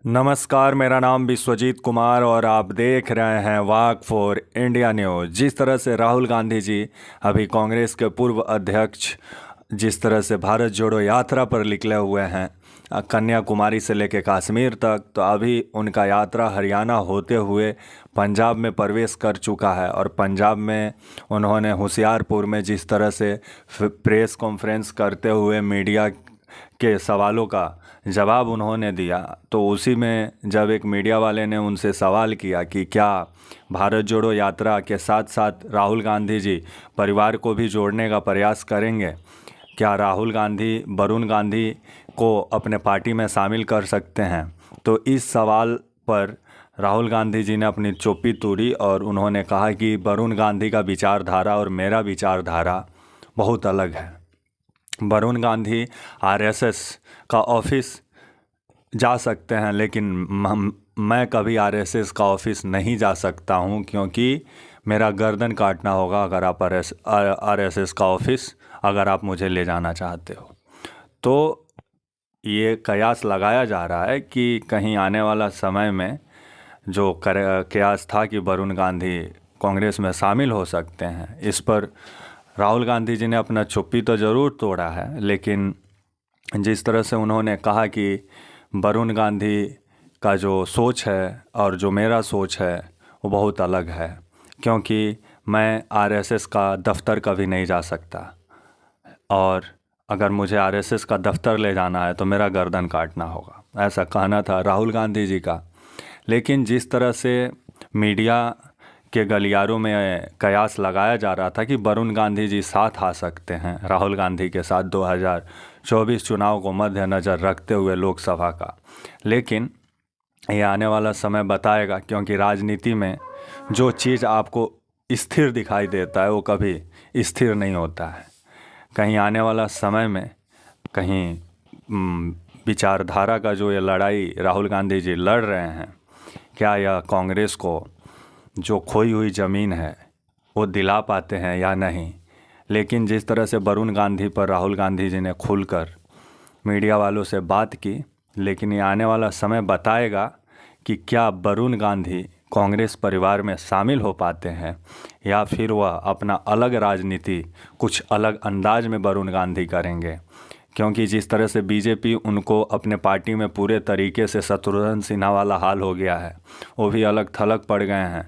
नमस्कार, मेरा नाम विश्वजीत कुमार और आप देख रहे हैं वाक फॉर इंडिया न्यूज़। जिस तरह से राहुल गांधी जी अभी कांग्रेस के पूर्व अध्यक्ष जिस तरह से भारत जोड़ो यात्रा पर निकले हुए हैं कन्याकुमारी से लेकर कश्मीर तक, तो अभी उनका यात्रा हरियाणा होते हुए पंजाब में प्रवेश कर चुका है। और पंजाब में उन्होंने होशियारपुर में जिस तरह से प्रेस कॉन्फ्रेंस करते हुए मीडिया के सवालों का जवाब उन्होंने दिया, तो उसी में जब एक मीडिया वाले ने उनसे सवाल किया कि क्या भारत जोड़ो यात्रा के साथ साथ राहुल गांधी जी परिवार को भी जोड़ने का प्रयास करेंगे, क्या राहुल गांधी वरुण गांधी को अपने पार्टी में शामिल कर सकते हैं, तो इस सवाल पर राहुल गांधी जी ने अपनी चुप्पी तोड़ी और उन्होंने कहा कि वरुण गांधी का विचारधारा और मेरा विचारधारा बहुत अलग है। वरुण गांधी आरएसएस का ऑफिस जा सकते हैं, लेकिन मैं कभी आरएसएस का ऑफिस नहीं जा सकता हूं, क्योंकि मेरा गर्दन काटना होगा अगर आप आरएसएस का ऑफिस अगर आप मुझे ले जाना चाहते हो। तो ये कयास लगाया जा रहा है कि कहीं आने वाला समय में जो कयास था कि वरुण गांधी कांग्रेस में शामिल हो सकते हैं, इस पर राहुल गांधी जी ने अपना चुप्पी तो ज़रूर तोड़ा है, लेकिन जिस तरह से उन्होंने कहा कि वरुण गांधी का जो सोच है और जो मेरा सोच है वो बहुत अलग है, क्योंकि मैं आरएसएस का दफ्तर कभी नहीं जा सकता और अगर मुझे आरएसएस का दफ्तर ले जाना है तो मेरा गर्दन काटना होगा, ऐसा कहना था राहुल गांधी जी का। लेकिन जिस तरह से मीडिया के गलियारों में कयास लगाया जा रहा था कि वरुण गांधी जी साथ आ सकते हैं राहुल गांधी के साथ 2024 चुनाव को मद्देनज़र रखते हुए लोकसभा का, लेकिन ये आने वाला समय बताएगा, क्योंकि राजनीति में जो चीज़ आपको स्थिर दिखाई देता है वो कभी स्थिर नहीं होता है। कहीं आने वाला समय में कहीं विचारधारा का जो ये लड़ाई राहुल गांधी जी लड़ रहे हैं, क्या यह कांग्रेस को जो खोई हुई ज़मीन है वो दिला पाते हैं या नहीं। लेकिन जिस तरह से वरुण गांधी पर राहुल गांधी जी ने खुलकर मीडिया वालों से बात की, लेकिन ये आने वाला समय बताएगा कि क्या वरुण गांधी कांग्रेस परिवार में शामिल हो पाते हैं या फिर वह अपना अलग राजनीति कुछ अलग अंदाज में वरुण गांधी करेंगे। क्योंकि जिस तरह से बीजेपी उनको अपने पार्टी में पूरे तरीके से शत्रुघ्न सिन्हा वाला हाल हो गया है, वो भी अलग थलग पड़ गए हैं,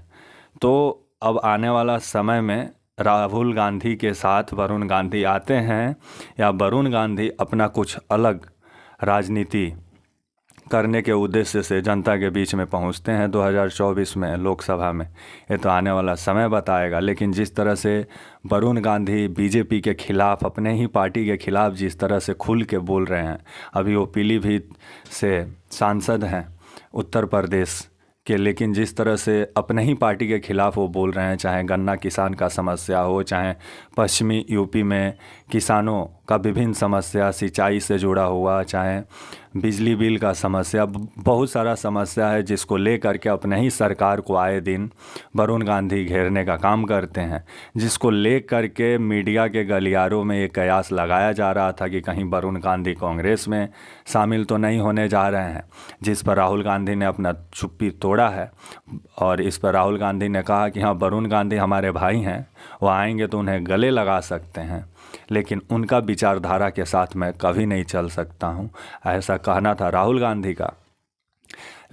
तो अब आने वाला समय में राहुल गांधी के साथ वरुण गांधी आते हैं या वरुण गांधी अपना कुछ अलग राजनीति करने के उद्देश्य से जनता के बीच में पहुंचते हैं 2024 में लोकसभा में, ये तो आने वाला समय बताएगा। लेकिन जिस तरह से वरुण गांधी बीजेपी के खिलाफ़, अपने ही पार्टी के खिलाफ़ जिस तरह से खुल के बोल रहे हैं, अभी वो पीलीभीत से सांसद हैं उत्तर प्रदेश के, लेकिन जिस तरह से अपने ही पार्टी के खिलाफ़ वो बोल रहे हैं, चाहे गन्ना किसान का समस्या हो, चाहे पश्चिमी यूपी में किसानों का विभिन्न समस्या सिंचाई से जुड़ा हुआ, चाहे बिजली बिल का समस्या, बहुत सारा समस्या है जिसको लेकर के अपने ही सरकार को आए दिन वरुण गांधी घेरने का काम करते हैं, जिसको लेकर के मीडिया के गलियारों में ये कयास लगाया जा रहा था कि कहीं वरुण गांधी कांग्रेस में शामिल तो नहीं होने जा रहे हैं, जिस पर राहुल गांधी ने अपना चुप्पी तोड़ा है। और इस पर राहुल गांधी ने कहा कि हाँ, वरुण गांधी हमारे भाई हैं, वो आएंगे तो उन्हें गले लगा सकते हैं, लेकिन उनका विचारधारा के साथ मैं कभी नहीं चल सकता हूं, ऐसा कहना था राहुल गांधी का।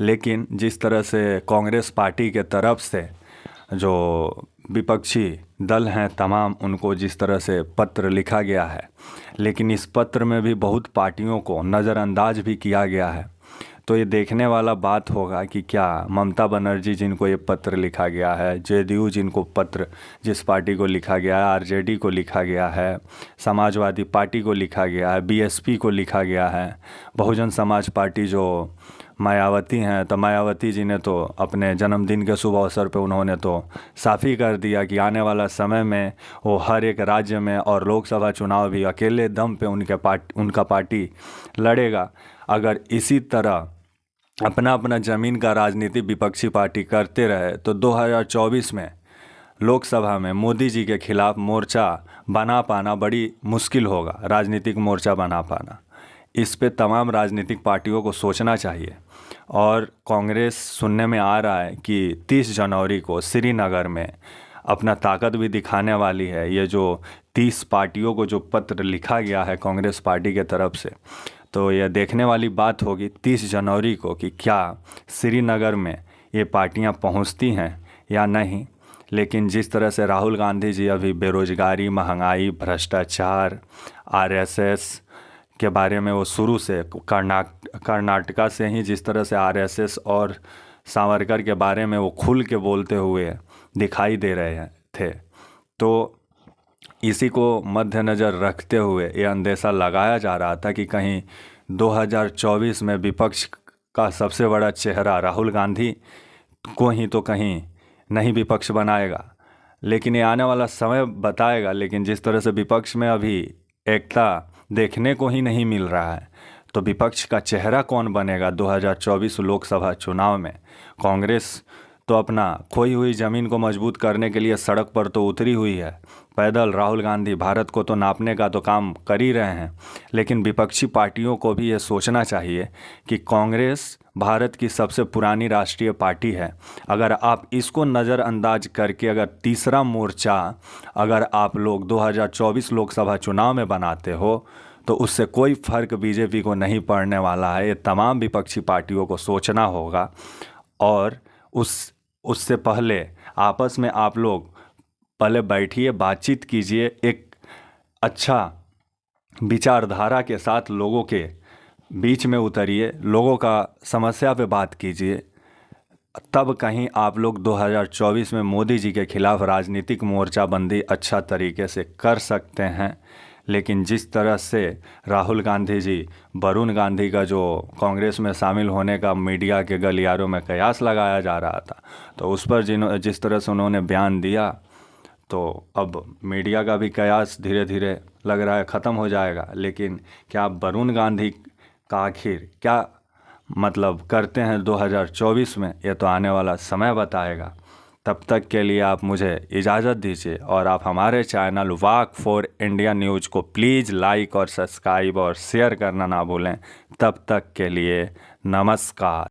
लेकिन जिस तरह से कांग्रेस पार्टी के तरफ से जो विपक्षी दल हैं तमाम, उनको जिस तरह से पत्र लिखा गया है, लेकिन इस पत्र में भी बहुत पार्टियों को नज़रअंदाज भी किया गया है, तो ये देखने वाला बात होगा कि क्या ममता बनर्जी जिनको ये पत्र लिखा गया है, जेडीयू जिनको पत्र जिस पार्टी को लिखा गया है, आरजेडी को लिखा गया है, समाजवादी पार्टी को लिखा गया है, बीएसपी को लिखा गया है, बहुजन समाज पार्टी जो मायावती हैं, तो मायावती जी ने तो अपने जन्मदिन के शुभ अवसर पर उन्होंने तो साफ ही कर दिया कि आने वाला समय में वो हर एक राज्य में और लोकसभा चुनाव भी अकेले दम पे उनका पार्टी लड़ेगा। अगर इसी तरह अपना अपना ज़मीन का राजनीति विपक्षी पार्टी करते रहे तो 2024 में लोकसभा में मोदी जी के खिलाफ मोर्चा बना पाना बड़ी मुश्किल होगा, राजनीतिक मोर्चा बना पाना। इस पे तमाम राजनीतिक पार्टियों को सोचना चाहिए। और कांग्रेस सुनने में आ रहा है कि 30 जनवरी को श्रीनगर में अपना ताकत भी दिखाने वाली है। ये जो 30 पार्टियों को जो पत्र लिखा गया है कांग्रेस पार्टी के तरफ से, तो यह देखने वाली बात होगी 30 जनवरी को कि क्या श्रीनगर में ये पार्टियां पहुंचती हैं या नहीं। लेकिन जिस तरह से राहुल गांधी जी अभी बेरोजगारी, महंगाई, भ्रष्टाचार, आरएसएस के बारे में वो शुरू से कर्नाटका से ही जिस तरह से आरएसएस और सावरकर के बारे में वो खुल के बोलते हुए दिखाई दे रहे थे, तो इसी को मद्देनज़र रखते हुए ये अंदेशा लगाया जा रहा था कि कहीं 2024 में विपक्ष का सबसे बड़ा चेहरा राहुल गांधी को ही तो कहीं नहीं विपक्ष बनाएगा। लेकिन ये आने वाला समय बताएगा। लेकिन जिस तरह से विपक्ष में अभी एकता देखने को ही नहीं मिल रहा है, तो विपक्ष का चेहरा कौन बनेगा 2024 लोकसभा चुनाव में। कांग्रेस तो अपना खोई हुई ज़मीन को मजबूत करने के लिए सड़क पर तो उतरी हुई है। पैदल राहुल गांधी भारत को तो नापने का तो काम कर ही रहे हैं। लेकिन विपक्षी पार्टियों को भी ये सोचना चाहिए कि कांग्रेस भारत की सबसे पुरानी राष्ट्रीय पार्टी है। अगर आप इसको नज़रअंदाज करके अगर तीसरा मोर्चा अगर आप लोग 2024 लोकसभा चुनाव में बनाते हो, तो उससे कोई फ़र्क बीजेपी को नहीं पड़ने वाला है। ये तमाम विपक्षी पार्टियों को सोचना होगा। और उससे पहले आपस में आप लोग पहले बैठिए, बातचीत कीजिए, एक अच्छा विचारधारा के साथ लोगों के बीच में उतरिए, लोगों का समस्या पे बात कीजिए। तब कहीं आप लोग 2024 में मोदी जी के खिलाफ राजनीतिक मोर्चाबंदी अच्छा तरीके से कर सकते हैं। लेकिन जिस तरह से राहुल गांधी जी वरुण गांधी का जो कांग्रेस में शामिल होने का मीडिया के गलियारों में कयास लगाया जा रहा था, तो उस पर जिस तरह से उन्होंने बयान दिया, तो अब मीडिया का भी कयास धीरे धीरे लग रहा है ख़त्म हो जाएगा। लेकिन क्या वरुण गांधी का आखिर क्या मतलब करते हैं 2024 में, ये तो आने वाला समय बताएगा। तब तक के लिए आप मुझे इजाज़त दीजिए और आप हमारे channel walk for India news को प्लीज़ लाइक और सब्सक्राइब और शेयर करना ना भूलें। तब तक के लिए नमस्कार।